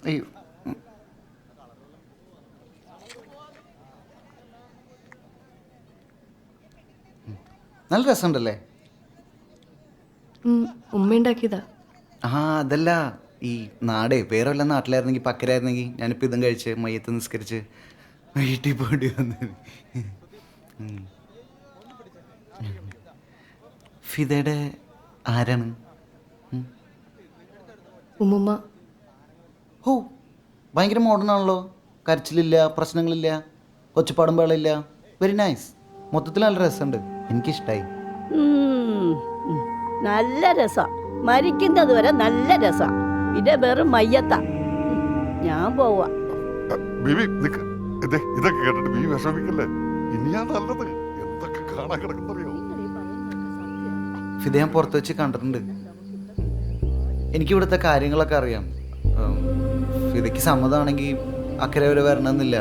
അയ്യോ, നല്ല രസമുണ്ടല്ലേ? ഉമ്മയുണ്ടാക്കിയതാ. ആ അതല്ല, ഈ നാടേ വേറെ വല്ല നാട്ടിലായിരുന്നെങ്കിൽ പക്കരായിരുന്നെങ്കിൽ ഞാനിപ്പോൾ ഇതും കഴിച്ച് മയ്യത്ത് നിസ്കരിച്ച് വീട്ടിൽ പോകേണ്ടി വന്നത്. ഫിദയുടെ ആരാണ്? ഉമ്മുമ്മ. ഓ, ഭയങ്കര മോഡേൺ ആണല്ലോ. കരച്ചിലില്ല, പ്രശ്നങ്ങളില്ല, ഒച്ചപ്പാടും ബഹളമില്ല. Very nice. മൊത്തത്തിൽ നല്ല രസമുണ്ട്, എനിക്കിഷ്ടമായി. നല്ല രസം, മരിക്കുന്നത് വരെ നല്ല രസം. ഇത് വെറും മയ്യത്ത. ഞാൻ പോവാ. ഇതൊക്കെ കേട്ടിട്ട് ബീവി വിഷമിക്കല്ലേ? ഇനിയാ നല്ലത്. എന്തൊക്കെ കാണാൻ കിടക്കുന്നറിയോ? ഫിദ ഞാൻ പുറത്ത് വെച്ച് കണ്ടിട്ടുണ്ട്. എനിക്കിവിടുത്തെ കാര്യങ്ങളൊക്കെ അറിയാം. ഫിദയ്ക്ക് സമ്മതമാണെങ്കിൽ അക്കരെ വരെ വരണമെന്നില്ല.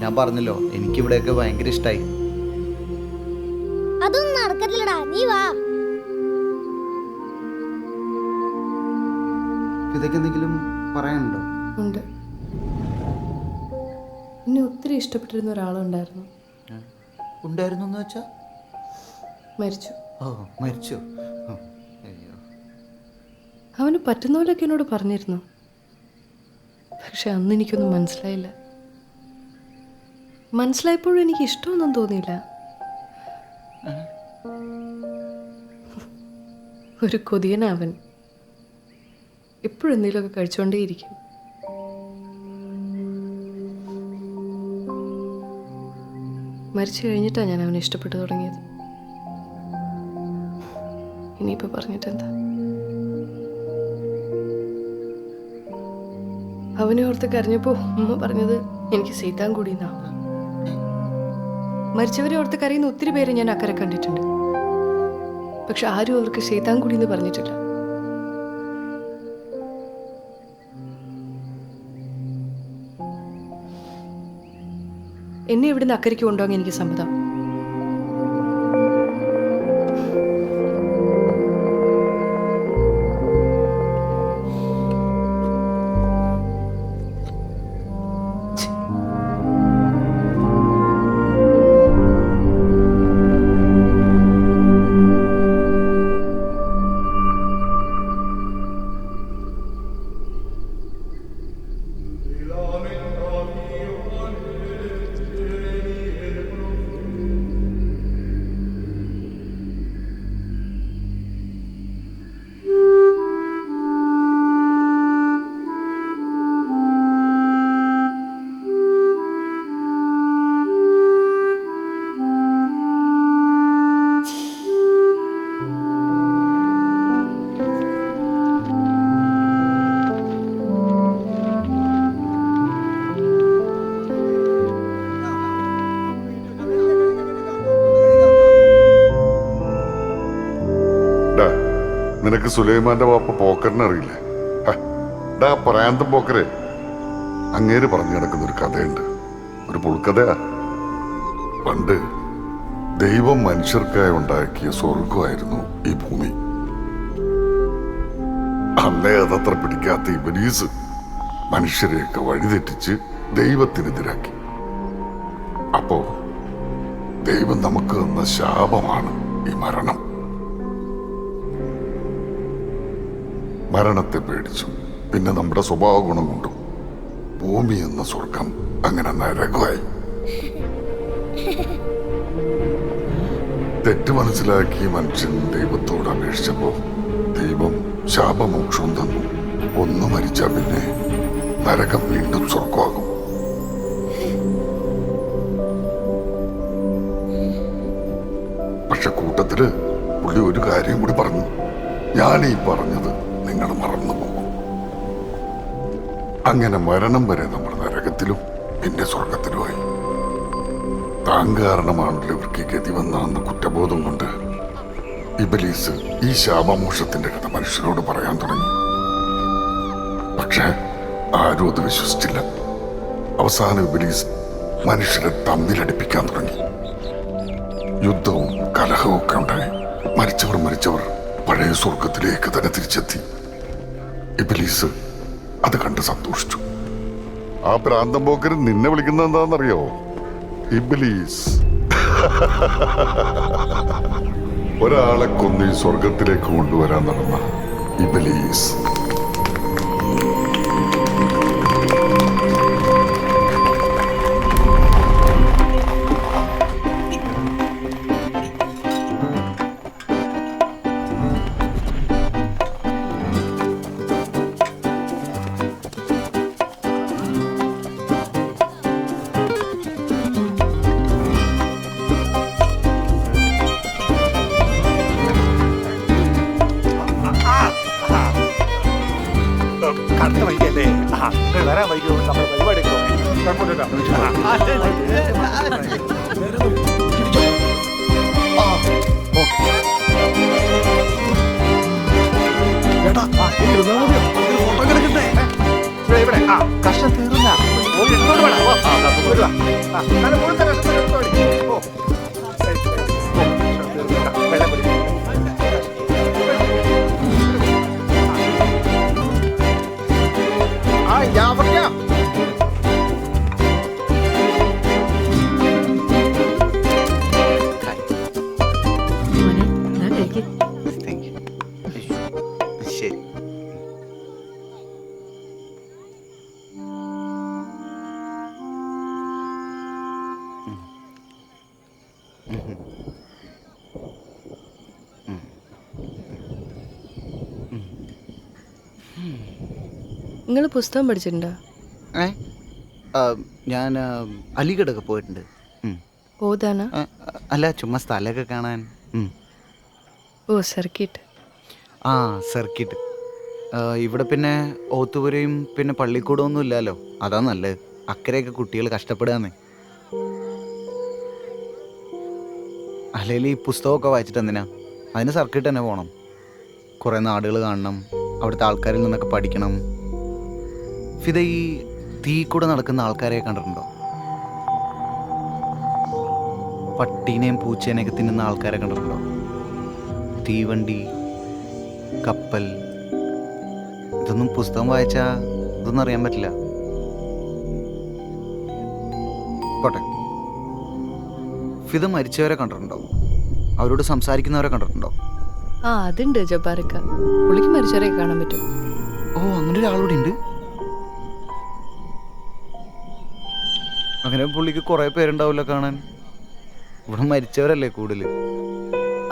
ഞാൻ പറഞ്ഞല്ലോ, എനിക്കിവിടെയൊക്കെ ഭയങ്കര ഇഷ്ടമായി. അതൊന്നും നടക്കത്തില്ലടാ, നീ വാ. ഫിദയ്ക്ക് എന്തെങ്കിലും പറയാനുണ്ടോ? ഉണ്ട്. എന്നെ ഒത്തിരി ഇഷ്ടപ്പെട്ടിരുന്ന ഒരാളുണ്ടായിരുന്നു. ഉണ്ടായിരുന്നു എന്ന് വെച്ചാ? മരിച്ചു. ഓ, മരിച്ചു. അയ്യോ. അവന് പറ്റുന്ന പോലെയൊക്കെ എന്നോട് പറഞ്ഞിരുന്നു. പക്ഷെ അന്ന് എനിക്കൊന്നും മനസ്സിലായില്ല. മനസ്സിലായപ്പോഴും എനിക്ക് ഇഷ്ടമൊന്നും തോന്നിയില്ല. ഒരു കൊതിയനവൻ. എപ്പോഴും എന്തെങ്കിലുമൊക്കെ കഴിച്ചുകൊണ്ടേയിരിക്കും. മരിച്ചു കഴിഞ്ഞിട്ടാണ് ഞാൻ അവനെ ഇഷ്ടപ്പെട്ടു തുടങ്ങിയത്. ഇനിയിപ്പോൾ പറഞ്ഞിട്ടെന്താ? അവനെ ഓർത്ത് കരഞ്ഞപ്പോൾ ഉമ്മ പറഞ്ഞത് എനിക്ക് സീതാൻ കൂടിയെന്നാ. മരിച്ചവരെ ഓർത്ത് കരയുന്ന ഒത്തിരി പേരെ ഞാൻ അക്കരെ കണ്ടിട്ടുണ്ട്. പക്ഷെ ആരും അവർക്ക് സീതാൻ കൂടി എന്ന് പറഞ്ഞിട്ടില്ല. എന്നെ ഇവിടുന്ന് അക്കരയ്ക്ക് കൊണ്ടുപോകാൻ എനിക്ക് സമ്മതം. നിനക്ക് സുലൈമാന്റെ വാപ്പ പോക്കറിനെ അറിയില്ലേ? ഡാ പ്രാന്തം പോക്കരെ, അങ്ങേര് പറഞ്ഞു കിടക്കുന്ന ഒരു കഥയുണ്ട്. ഒരു പുൾക്കഥയാ. പണ്ട് ദൈവം മനുഷ്യർക്കായി ഉണ്ടാക്കിയ സ്വർഗമായിരുന്നു ഈ ഭൂമി. അന്നേ അതത്ര പിടിക്കാത്ത ഇബ്ലീസ് മനുഷ്യരെയൊക്കെ വഴിതെറ്റിച്ച് ദൈവത്തിനെതിരാക്കി. അപ്പോ ദൈവം നമുക്ക് തന്ന ശാപമാണ് ഈ മരണം. മരണത്തെ പേടിച്ചു. പിന്നെ നമ്മുടെ സ്വഭാവ ഗുണം കൊണ്ടും ഭൂമി എന്ന സ്വർഗം അങ്ങനെ നരകമായി. തെറ്റ് മനസ്സിലാക്കി മനുഷ്യൻ ദൈവത്തോട് അപേക്ഷിച്ചപ്പോ ദൈവം ശാപമോക്ഷവും തന്നു. ഒന്ന് മരിച്ചാ പിന്നെ നരകം വീണ്ടും സ്വർഗമാകും. പക്ഷെ കൂട്ടത്തില് പുള്ളി ഒരു കാര്യം കൂടി പറഞ്ഞു. ഞാനീ പറഞ്ഞത് നിങ്ങൾ മറന്നുപോകും. അങ്ങനെ മരണം വരെ നമ്മൾ നരകത്തിലും പിന്നെ സ്വർഗത്തിലുമായി. താൻ കാരണമാണല്ലോ ഇവർക്ക് ഗതി വന്ന കുറ്റബോധം കൊണ്ട് ഇബ്ലീസ് ഈ ശാപമോക്ഷത്തിന്റെ കഥ മനുഷ്യരോട് പറയാൻ തുടങ്ങി. പക്ഷെ ആരും അത് വിശ്വസിച്ചില്ല. അവസാനം ഇബ്ലീസ് മനുഷ്യരെ തമ്മിലടിപ്പിക്കാൻ തുടങ്ങി. യുദ്ധവും കലഹവും ഒക്കെ ഉണ്ടായി. മരിച്ചവർ പഴയ സ്വർഗത്തിലേക്ക് തന്നെ തിരിച്ചെത്തി. ഇബ്ലീസ് അത് കണ്ട് സന്തോഷിച്ചു. ആ പ്രാന്തം പോക്കരൻ നിന്നെ വിളിക്കുന്നത് എന്താണെന്നറിയോ? ഇബ്ലീസ്. ഒരാളെ കൊന്ന് ഈ സ്വർഗത്തിലേക്ക് കൊണ്ടുവരാൻ നടന്ന ഇബ്ലീസ്. കടത്ത വൈകിയല്ലേ? വരാൻ വൈകിയോ? നമ്മുടെ പരിപാടി ഇവിടെ കഷ്ടം തീർന്ന ശരി. നിങ്ങൾ പുസ്തകം പഠിച്ചിട്ടുണ്ടോ? ഞാൻ അലിഗഡൊക്കെ പോയിട്ടുണ്ട്. ഓതാനാ? അല്ല, ചുമ്മാ സ്ഥലമൊക്കെ കാണാൻ. ഓ, സർക്കിട്ട്. ആ, സർക്കിട്ട്. ഇവിടെ പിന്നെ ഓത്തുപുരയും പിന്നെ പള്ളിക്കൂടമൊന്നും ഇല്ലല്ലോ. അതാ നല്ലത്. അക്കരെയൊക്കെ കുട്ടികൾ കഷ്ടപ്പെടുകയെന്നേ. അല്ലെങ്കിൽ ഈ പുസ്തകമൊക്കെ വായിച്ചിട്ട് എന്തിനാ? അതിന് സർക്കിട്ട് തന്നെ പോകണം. കുറേ നാടുകൾ കാണണം, അവിടുത്തെ ആൾക്കാരിൽ നിന്നൊക്കെ പഠിക്കണം. ഫിദ, ഈ തീ കൂടെ നടക്കുന്ന ആൾക്കാരെ കണ്ടിട്ടുണ്ടോ? പട്ടീനെയും പൂച്ചേനെയൊക്കെ തിന്നുന്ന ആൾക്കാരെ കണ്ടിട്ടുണ്ടോ? തീവണ്ടി, കപ്പൽ, ഇതൊന്നും പുസ്തകം വായിച്ചാൽ ഇതൊന്നും അറിയാൻ പറ്റില്ല. പോട്ടെ. ഫിദ മരിച്ചവരെ കണ്ടിട്ടുണ്ടോ? അവരോട് സംസാരിക്കുന്നവരെ കണ്ടിട്ടുണ്ടോ? ആ, അതുണ്ട് ജബ്ബാറിക്ക. പുള്ളിക്ക് മരിച്ചവരെ കാണാൻ പറ്റും. ഓ, അങ്ങനെ ഒരാളൂടെ ഉണ്ട്. അങ്ങനെ പുള്ളിക്ക് കുറേ പേരുണ്ടാവില്ല കാണാൻ. ഇവിടെ മരിച്ചവരല്ലേ കൂടുതൽ.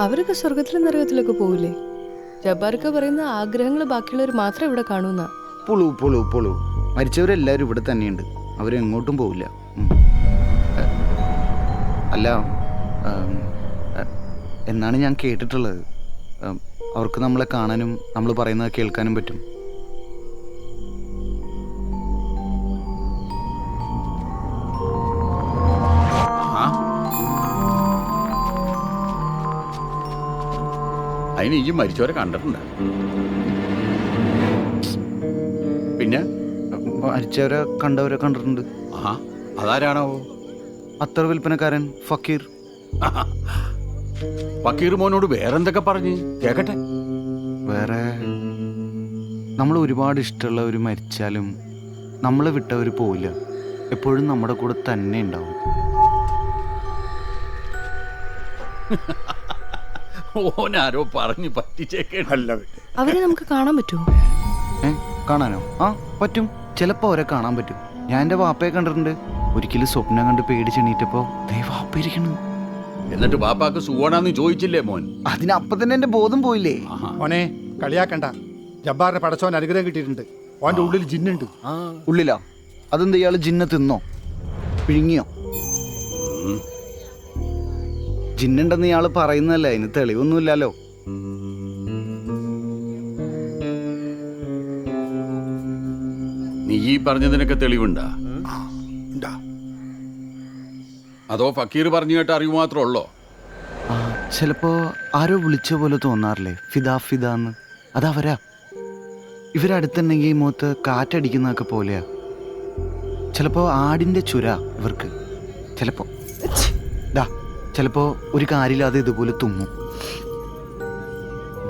അവരൊക്കെ സ്വർഗത്തിലും നരകത്തിലൊക്കെ പോവില്ലേ? ജബ്ബാറിക്ക പറയുന്ന ആഗ്രഹങ്ങൾ ബാക്കിയുള്ളവർ മാത്രം ഇവിടെ കാണുന്ന. പുളു മരിച്ചവരെല്ലാവരും ഇവിടെ തന്നെയുണ്ട്. അവരെങ്ങോട്ടും പോവില്ല. അല്ല, എന്നാണ് ഞാൻ കേട്ടിട്ടുള്ളത്. അവർക്ക് നമ്മളെ കാണാനും നമ്മൾ പറയുന്നത് കേൾക്കാനും പറ്റും. അതിന് ഈ മരിച്ചവരെ കണ്ടിട്ടുണ്ട്. പിന്നെ മരിച്ചവരെ കണ്ടവരെ കണ്ടിട്ടുണ്ട്. ആ, അതാരാണോ? അത്തർ വിൽപ്പനക്കാരൻ ഫക്കീർ. ഫക്കീർ മോനോട് വേറെന്തൊക്കെ പറഞ്ഞ് കേക്കട്ടെ. വേറെ, നമ്മൾ ഒരുപാട് ഇഷ്ടമുള്ളവർ മരിച്ചാലും നമ്മളെ വിട്ടവർ പോവില്ല. എപ്പോഴും നമ്മുടെ കൂടെ തന്നെ ഉണ്ടാവും. ഓനാരോ പറഞ്ഞ് പറ്റിച്ചേക്കല്ല. അവരെ നമുക്ക് കാണാൻ പറ്റുമോ? കാണാനോ? ആ, പറ്റും. ചിലപ്പോൾ അവരെ കാണാൻ പറ്റും. ഞാൻ എൻ്റെ വാപ്പയെ കണ്ടിട്ടുണ്ട്. ഒരിക്കലും സ്വപ്നം കണ്ട് പേടിച്ചെണീറ്റപ്പോൾ വാപ്പ ഇരിക്കണു. എന്നിട്ട് വാപ്പാക്ക് സുഖമാണെന്ന് ചോദിച്ചില്ലേ മോൻ? അതിനപ്പം തന്നെ എൻ്റെ ബോധം പോയില്ലേ? മോനെ കളിയാക്കണ്ട. ജബ്ബാറിന്റെ പടച്ചോൻ അനുഗ്രഹം കിട്ടിയിട്ടുണ്ട്. ഓന്റെ ഉള്ളിൽ ജിന്നുണ്ട്. ഉള്ളിലാ? അതെന്താ, ഇയാൾ ജിന്നെ തിന്നോ? പിഴുങ്ങിയോ? ജിന്നുണ്ടെന്ന് ഇയാൾ പറയുന്നതല്ലേ, അതിന് തെളിവൊന്നുമില്ലല്ലോ. നീ ഈ പറഞ്ഞതിനൊക്കെ തെളിവുണ്ടാ? അതോ ഫക്കീർ പറഞ്ഞു കേട്ട അറിവ് മാത്രമേ ഉള്ളോ? ചിലപ്പോൾ ആരോ വിളിച്ച പോലെ തോന്നാറില്ലേ, ഫിദ എന്ന്. അതവരാ. ഇവരടുത്തുണ്ടെങ്കിൽ മുഖത്ത് കാറ്റടിക്കുന്നതൊക്കെ പോലെയാ. ചിലപ്പോൾ ആടിൻ്റെ ചുര ഇവർക്ക്. ചിലപ്പോൾ ഒരു കാര്യമില്ലാതെ ഇതുപോലെ തുമ്മും.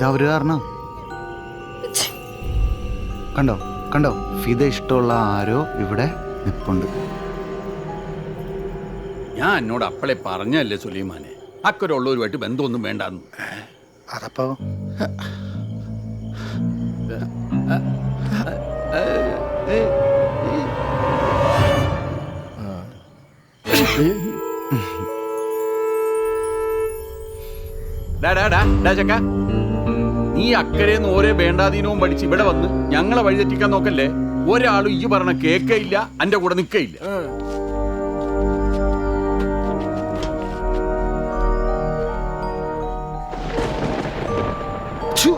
ഇതവര് കാരണം. കണ്ടോ കണ്ടോ, ഫിദ ഇഷ്ടമുള്ള ആരോ ഇവിടെ നിപ്പുണ്ട്. ഞാൻ എന്നോട് അപ്പളെ പറഞ്ഞല്ലേ സുലൈമാനെ, അക്കരയുള്ളവരുമായിട്ട് ബന്ധമൊന്നും വേണ്ടാന്ന്. അതപ്പോ ചക്ക, നീ അക്കരേന്ന് ഓരോ വേണ്ടാതീനവും പഠിച്ച് ഇവിടെ വന്ന് ഞങ്ങളെ വഴിതെറ്റിക്കാൻ നോക്കല്ലേ. ഒരാളും ഈ പറഞ്ഞ കേക്കയില്ല, എന്റെ കൂടെ നിക്കയില്ല. ഛു!